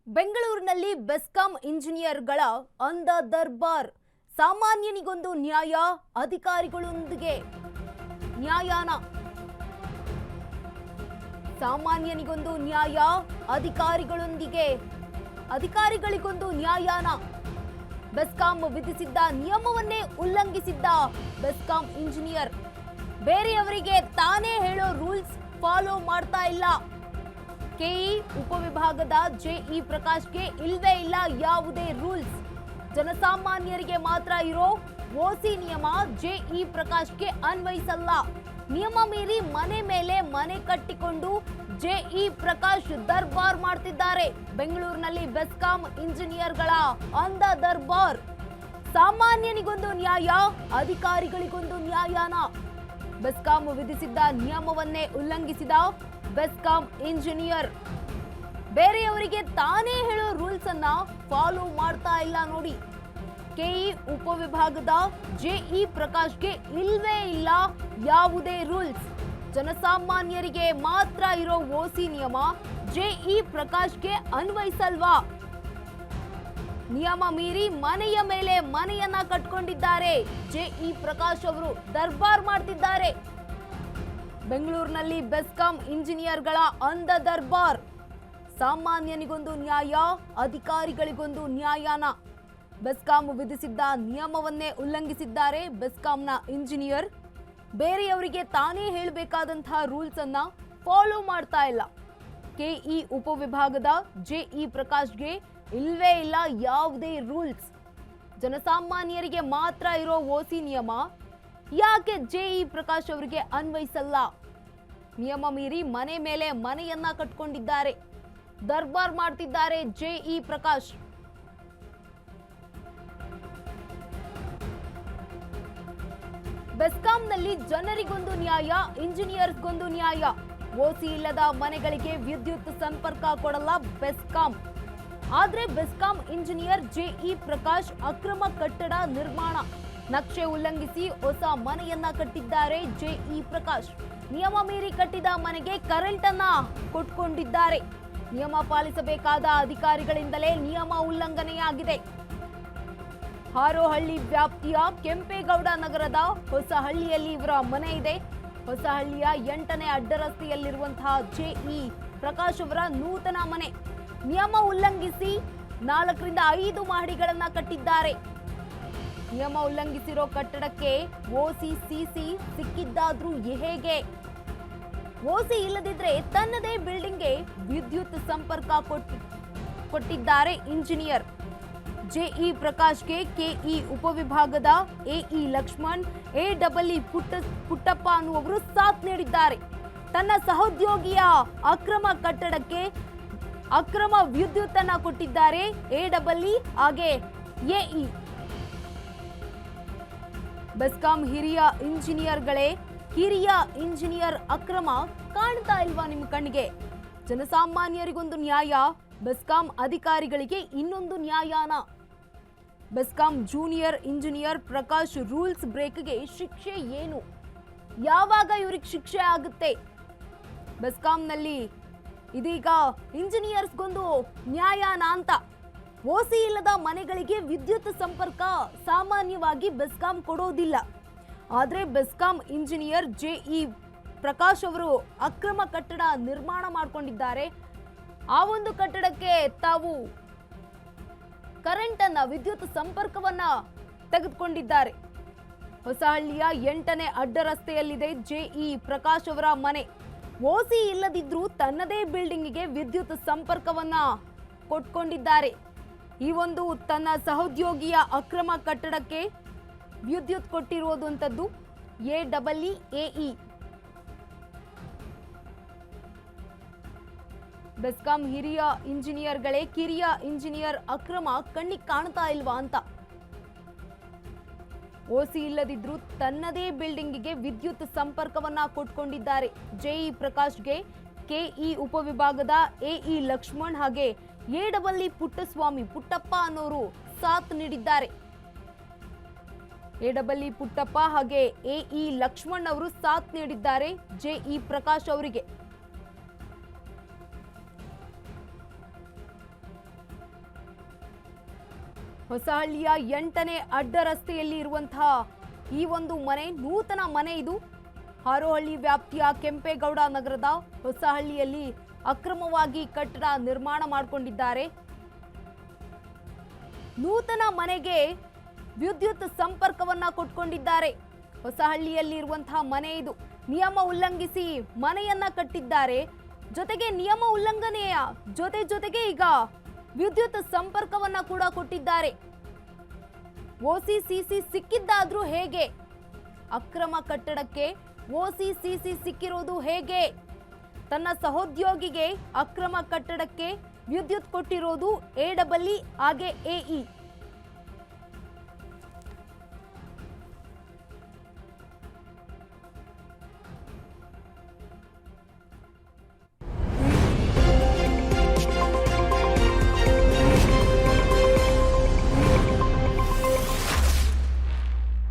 ಬೆಂಗಳೂರಿನಲ್ಲಿ ಬೆಸ್ಕಾಂ ಇಂಜಿನಿಯರ್ಗಳ ಅಂಧ ದರ್ಬಾರ್. ಸಾಮಾನ್ಯನಿಗೊಂದು ನ್ಯಾಯ, ಅಧಿಕಾರಿಗಳೊಂದಿಗೆ ನ್ಯಾಯಾನ. ಸಾಮಾನ್ಯನಿಗೊಂದು ನ್ಯಾಯ, ಅಧಿಕಾರಿಗಳಿಗೊಂದು ನ್ಯಾಯಾನ. ಬೆಸ್ಕಾಂ ವಿಧಿಸಿದ್ದ ನಿಯಮವನ್ನೇ ಉಲ್ಲಂಘಿಸಿದ್ದ ಬೆಸ್ಕಾಂ ಇಂಜಿನಿಯರ್. ಬೇರೆಯವರಿಗೆ ತಾನೇ ಹೇಳೋ ರೂಲ್ಸ್ ಫಾಲೋ ಮಾಡ್ತಾ ಇಲ್ಲ. ಕೆಇ ಉಪವಿಭಾಗದ ಜೆಇ ಪ್ರಕಾಶ್ಗೆ ಇಲ್ವೇ ಇಲ್ಲ ಯಾವುದೇ ರೂಲ್ಸ್. ಜನಸಾಮಾನ್ಯರಿಗೆ ಮಾತ್ರ ಇರೋ ಓಸಿ ನಿಯಮ ಜೆಇ ಪ್ರಕಾಶ್ಗೆ ಅನ್ವಯಿಸಲ್ಲ. ನಿಯಮ ಮೀರಿ ಮನೆ ಮೇಲೆ ಮನೆ ಕಟ್ಟಿಕೊಂಡು ಜೆಇ ಪ್ರಕಾಶ್ ದರ್ಬಾರ್ ಮಾಡ್ತಿದ್ದಾರೆ. ಬೆಂಗಳೂರಿನಲ್ಲಿ ಬೆಸ್ಕಾಂ ಇಂಜಿನಿಯರ್ಗಳ ಅಂಧ ದರ್ಬಾರ್. ಸಾಮಾನ್ಯನಿಗೊಂದು ನ್ಯಾಯ, ಅಧಿಕಾರಿಗಳಿಗೊಂದು ನ್ಯಾಯಾನ. ಬೆಸ್ಕಾಂ ವಿಧಿಸಿದ್ದ ನಿಯಮವನ್ನೇ ಉಲ್ಲಂಘಿಸಿದ ಬೆಸ್ಕಾಂ ಇಂಜಿನಿಯರ್. ಬೇರೆಯವರಿಗೆ ತಾನೇ ಹೇಳೋ ರೂಲ್ಸ್ ಅನ್ನ ಫಾಲೋ ಮಾಡ್ತಾ ಇಲ್ಲ ನೋಡಿ. ಕೆಇ ಉಪವಿಭಾಗದ ಜೆಇ ಪ್ರಕಾಶ್ಗೆ ಇಲ್ವೇ ಇಲ್ಲ ಯಾವುದೇ ರೂಲ್ಸ್. ಜನಸಾಮಾನ್ಯರಿಗೆ ಮಾತ್ರ ಇರೋ ಓಸಿ ನಿಯಮ ಜೆಇ ಪ್ರಕಾಶ್ಗೆ ಅನ್ವಯಿಸಲ್ವಾ? ನಿಯಮ ಮೀರಿ ಮನೆಯ ಮೇಲೆ ಮನೆಯನ್ನ ಕಟ್ಕೊಂಡಿದ್ದಾರೆ. ಜೆಇ ಪ್ರಕಾಶ್ ಅವರು ದರ್ಬಾರ್ ಮಾಡ್ತಿದ್ದಾರೆ. ಬೆಂಗಳೂರಿನಲ್ಲಿ ಬೆಸ್ಕಾಂ ಇಂಜಿನಿಯರ್ಗಳ ಅಂಧ ದರ್ಬಾರ್. ಸಾಮಾನ್ಯನಿಗೊಂದು ನ್ಯಾಯ, ಅಧಿಕಾರಿಗಳಿಗೊಂದು ನ್ಯಾಯಾನ. ಬೆಸ್ಕಾಂ ವಿಧಿಸಿದ್ದ ನಿಯಮವನ್ನೇ ಉಲ್ಲಂಘಿಸಿದ್ದಾರೆ ಬೆಸ್ಕಾಂನ ಇಂಜಿನಿಯರ್. ಬೇರೆಯವರಿಗೆ ತಾನೇ ಹೇಳಬೇಕಾದಂತಹ ರೂಲ್ಸ್ ಅನ್ನ ಫಾಲೋ ಮಾಡ್ತಾ ಇಲ್ಲ. ಕೆಇ ಉಪವಿಭಾಗದ ಜೆಇ ಪ್ರಕಾಶ್ಗೆ ಇಲ್ವೇ ಇಲ್ಲ ಯಾವುದೇ ರೂಲ್ಸ್. ಜನಸಾಮಾನ್ಯರಿಗೆ ಮಾತ್ರ ಇರೋ ಓಸಿ ನಿಯಮ ಯಾಕೆ ಜೆಇ ಪ್ರಕಾಶ್ ಅವರಿಗೆ ಅನ್ವಯಿಸಲ್ಲ? ನಿಯಮ ಮೀರಿ ಮನೆ ಮೇಲೆ ಮನೆಯನ್ನ ಕಟ್ಕೊಂಡಿದ್ದಾರೆ. ದರ್ಬಾರ್ ಮಾಡ್ತಿದ್ದಾರೆ ಜೆಇ ಪ್ರಕಾಶ್. ಬೆಸ್ಕಾಂನಲ್ಲಿ ಜನರಿಗೊಂದು ನ್ಯಾಯ, ಇಂಜಿನಿಯರ್ಸ್ಗೊಂದು ನ್ಯಾಯ. ಓಸಿ ಇಲ್ಲದ ಮನೆಗಳಿಗೆ ವಿದ್ಯುತ್ ಸಂಪರ್ಕ ಕೊಡಲ್ಲ ಬೆಸ್ಕಾಂ. ಆದ್ರೆ ಬೆಸ್ಕಾಂ ಇಂಜಿನಿಯರ್ ಜೆಇ ಪ್ರಕಾಶ್ ಅಕ್ರಮ ಕಟ್ಟಡ ನಿರ್ಮಾಣ. ನಕ್ಷೆ ಉಲ್ಲಂಘಿಸಿ ಹೊಸ ಮನೆಯನ್ನ ಕಟ್ಟಿದ್ದಾರೆ ಜೆಇ ಪ್ರಕಾಶ್. ನಿಯಮ ಮೀರಿ ಕಟ್ಟಿದ ಮನೆಗೆ ಕರೆಂಟ್ ಅನ್ನ ಕೊಟ್ಕೊಂಡಿದ್ದಾರೆ. ನಿಯಮ ಪಾಲಿಸಬೇಕಾದ ಅಧಿಕಾರಿಗಳಿಂದಲೇ ನಿಯಮ ಉಲ್ಲಂಘನೆಯಾಗಿದೆ. ಹಾರೋಹಳ್ಳಿ ವ್ಯಾಪ್ತಿಯ ಕೆಂಪೇಗೌಡ ನಗರದ ಹೊಸಹಳ್ಳಿಯಲ್ಲಿ ಇವರ ಮನೆ ಇದೆ. ಹೊಸಹಳ್ಳಿಯ 8ನೇ ಅಡ್ಡರಸ್ತೆಯಲ್ಲಿರುವಂತಹ ಜೆಇ ಪ್ರಕಾಶ್ ಅವರ ನೂತನ ಮನೆ. ನಿಯಮ ಉಲ್ಲಂಘಿಸಿ 4ರಿಂದ 5 ಮಹಡಿಗಳನ್ನ ಕಟ್ಟಿದ್ದಾರೆ. ನಿಯಮ ಉಲ್ಲಂಘಿಸಿರೋ ಕಟ್ಟಡಕ್ಕೆ ಓಸಿ ಸಿಸಿ ಸಿಕ್ಕಿದ್ದಾದ್ರೂ ಹೇಗೆ? ಓಸಿ ಇಲ್ಲದಿದ್ರೆ ತನ್ನದೇ ಬಿಲ್ಡಿಂಗ್ಗೆ ವಿದ್ಯುತ್ ಸಂಪರ್ಕ ಕೊಟ್ಟಿದ್ದಾರೆ ಇಂಜಿನಿಯರ್. ಜೆಇ ಪ್ರಕಾಶ್ಗೆ ಕೆಇ ಉಪವಿಭಾಗದ ಎಇ ಲಕ್ಷ್ಮಣ್, ಎಡಬ್ಲ್ಇ ಪುಟ್ಟಪ್ಪ ಅನ್ನುವರು ಸಾಥ್ ನೀಡಿದ್ದಾರೆ. ತನ್ನ ಸಹೋದ್ಯೋಗಿಯ ಅಕ್ರಮ ಕಟ್ಟಡಕ್ಕೆ ಅಕ್ರಮ ವಿದ್ಯುತ್ ಅನ್ನ ಕೊಟ್ಟಿದ್ದಾರೆ ಎಡಬ್ಲ್ಇ ಹಾಗೆ ಎಇ. ಬೆಸ್ಕಾಂ ಹಿರಿಯ ಇಂಜಿನಿಯರ್ ಅಕ್ರಮ ಕಾಣ್ತಾ ಇಲ್ವಾ ನಿಮ್ಮ ಕಣ್ಣಿಗೆ? ಜನಸಾಮಾನ್ಯರಿಗೊಂದು ನ್ಯಾಯ, ಬೆಸ್ಕಾಂ ಅಧಿಕಾರಿಗಳಿಗೆ ಇನ್ನೊಂದು ನ್ಯಾಯಾನ. BESCOM junior engineer Prakash rules ಬ್ರೇಕ್ಗೆ ಶಿಕ್ಷೆ ಏನು? ಯಾವಾಗ ಇವ್ರಿಗೆ ಶಿಕ್ಷೆ ಆಗುತ್ತೆ? ಬೆಸ್ಕಾಂನಲ್ಲಿ ಇದೀಗ ಇಂಜಿನಿಯರ್ಸ್ಗೊಂದು ನ್ಯಾಯಾನ ಅಂತ. ಓಸಿ ಇಲ್ಲದ ಮನೆಗಳಿಗೆ ವಿದ್ಯುತ್ ಸಂಪರ್ಕ ಸಾಮಾನ್ಯವಾಗಿ ಬೆಸ್ಕಾಂ ಕೊಡೋದಿಲ್ಲ. ಆದರೆ ಬೆಸ್ಕಾಂ ಇಂಜಿನಿಯರ್ ಜೆಇ ಪ್ರಕಾಶ್ ಅವರು ಅಕ್ರಮ ಕಟ್ಟಡ ನಿರ್ಮಾಣ ಮಾಡಿಕೊಂಡಿದ್ದಾರೆ. ಆ ಒಂದು ಕಟ್ಟಡಕ್ಕೆ ತಾವು ಕರೆಂಟ್ ಅನ್ನ, ವಿದ್ಯುತ್ ಸಂಪರ್ಕವನ್ನ ತೆಗೆದುಕೊಂಡಿದ್ದಾರೆ. ಹೊಸಹಳ್ಳಿಯ 8ನೇ ಅಡ್ಡರಸ್ತೆಯಲ್ಲಿದೆ ಜೆಇ ಪ್ರಕಾಶ್ ಅವರ ಮನೆ. ಓಸಿ ಇಲ್ಲದಿದ್ರೂ ತನ್ನದೇ ಬಿಲ್ಡಿಂಗಿಗೆ ವಿದ್ಯುತ್ ಸಂಪರ್ಕವನ್ನ ಕೊಟ್ಕೊಂಡಿದ್ದಾರೆ. ಈ ಒಂದು ತನ್ನ ಸಹೋದ್ಯೋಗಿಯ ಅಕ್ರಮ ಕಟ್ಟಡಕ್ಕೆ ವಿದ್ಯುತ್ ಕೊಟ್ಟಿರುವುದಂತದ್ದು ಎಡಬ್ಲ್ಇ ಎಇ. ಬೆಸ್ಕಾಂ ಹಿರಿಯ ಇಂಜಿನಿಯರ್ಗಳೇ ಕಿರಿಯ ಇಂಜಿನಿಯರ್ ಅಕ್ರಮ ಕಣ್ಣಿಗೆ ಕಾಣ್ತಾ ಇಲ್ವಾ ಅಂತ. ಓಸಿ ಇಲ್ಲದಿದ್ರೂ ತನ್ನದೇ ಬಿಲ್ಡಿಂಗಿಗೆ ವಿದ್ಯುತ್ ಸಂಪರ್ಕವನ್ನ ಕೊಟ್ಕೊಂಡಿದ್ದಾರೆ. ಜೆಇ ಪ್ರಕಾಶ್ಗೆ ಕೆಇ ಉಪವಿಭಾಗದ ಎಇ ಲಕ್ಷ್ಮಣ್ ಹಾಗೆ ಎಡಬ್ಲ್ಇ ಪುಟ್ಟಪ್ಪ ಅನ್ನೋರು ಸಾಥ್ ನೀಡಿದ್ದಾರೆ. ಎಡಬ್ಲ್ಇ ಪುಟ್ಟಪ್ಪ ಹಾಗೆ ಎಇ ಲಕ್ಷ್ಮಣ್ ಅವರು ಸಾಥ್ ನೀಡಿದ್ದಾರೆ ಜೆಇ ಪ್ರಕಾಶ್ ಅವರಿಗೆ. ಹೊಸಹಳ್ಳಿಯ 8ನೇ ಅಡ್ಡ ರಸ್ತೆಯಲ್ಲಿ ಇರುವಂತಹ ಈ ಒಂದು ಮನೆ ನೂತನ ಮನೆ ಇದು. ಹಾರೋಹಳ್ಳಿ ವ್ಯಾಪ್ತಿಯ ಕೆಂಪೇಗೌಡ ನಗರದ ಹೊಸಹಳ್ಳಿಯಲ್ಲಿ ಅಕ್ರಮವಾಗಿ ಕಟ್ಟಡ ನಿರ್ಮಾಣ ಮಾಡಿಕೊಂಡಿದ್ದಾರೆ. ನೂತನ ಮನೆಗೆ ವಿದ್ಯುತ್ ಸಂಪರ್ಕವನ್ನ ಕೊಟ್ಕೊಂಡಿದ್ದಾರೆ. ಹೊಸಹಳ್ಳಿಯಲ್ಲಿ ಇರುವಂತಹ ಮನೆ ಇದು. ನಿಯಮ ಉಲ್ಲಂಘಿಸಿ ಮನೆಯನ್ನ ಕಟ್ಟಿದ್ದಾರೆ. ಜೊತೆಗೆ ನಿಯಮ ಉಲ್ಲಂಘನೆಯ ಜೊತೆಗೆ ಈಗ ವಿದ್ಯುತ್ ಸಂಪರ್ಕವನ್ನ ಕೂಡ ಕೊಟ್ಟಿದ್ದಾರೆ. OCCC ಸಿಕ್ಕಿದ್ದಾದ್ರೂ ಹೇಗೆ? ಅಕ್ರಮ ಕಟ್ಟಡಕ್ಕೆ OCCC ಸಿಕ್ಕಿರೋದು ಹೇಗೆ? ತನ್ನ ಸಹೋದ್ಯೋಗಿಗೆ ಅಕ್ರಮ ಕಟ್ಟಡಕ್ಕೆ ವಿದ್ಯುತ್ ಕೊಟ್ಟಿರೋದು AEE ಹಾಗೆ AE